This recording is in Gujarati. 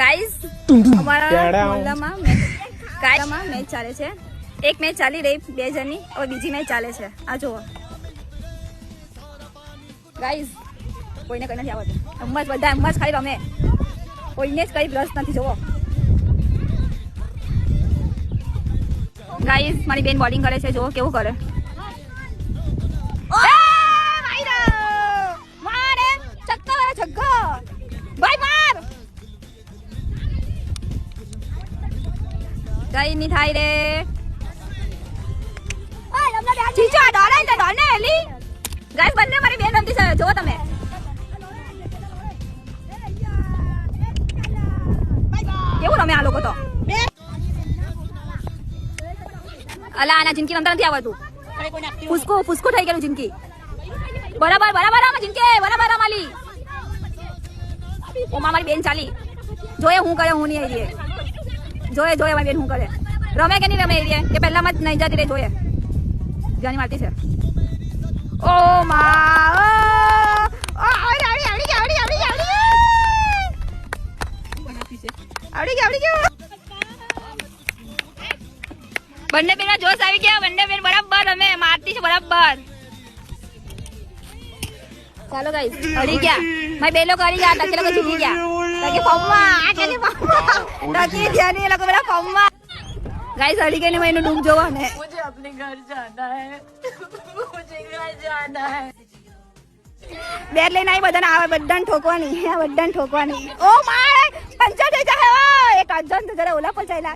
ગાઈસ અમારા મોહલ્લામાં મેચ ચાલે છે. એક મેચ ચાલી રહી 2 જણની, હવે બીજી મેચ ચાલે છે. આ જુઓ ગાઈસ, કોઈને કઈ નથી આવડતું. અમ્મા બધા અમ્મા ખાલી રમે, કોઈને જ કઈ રસ નથી. જુઓ ગાઈસ, મારી બેન બોલિંગ કરે છે. જુઓ કેવું કરે. કઈ નહીં થાય રે. ચીચો ડોલે તો ડોલે એલી. ગાઈસ બંને મારી બેન રમતી છે. જો તમે કેવું રમે આ લોકો તો. અલા આના જિંદગી રમતા નથી આવડતું. ફુસકો થઈ ગયેલું જિંદગી. બરાબર આમાં જિંદગી બરાબર રમાલી. ઓમાં મારી બેન ચાલી. જોયે હું કરે હું નહીં આવી. જોયે મારી બેન હું કરે. રમે કે નહીં રમે એ કે પહેલામાં જ નહીં જતી રે. જોયે જાની મારતી છે. ઓ માં આવડી ગયું. બંને બેન જોશ આવી ગયા. બંને બેન બરાબર રમે, મારતી છે બરાબર. ચાલો ગાઈસ, અડી ગયા મારી બે લોકો. અડી ગયા. ટકી લોકો જીતી ગયા. ટકી એ લોકો બધા ફોર્મમાં. गाइस अड़ी के नहीं डूब जोवा ने. मुझे अपने घर जाना है. बेर लेना ही बदन आवे. बदन ठोकवानी है. बदन ठोकवानी. ओ माय पंचा दे जा है. एक अजन तो जरा ओला पर चला.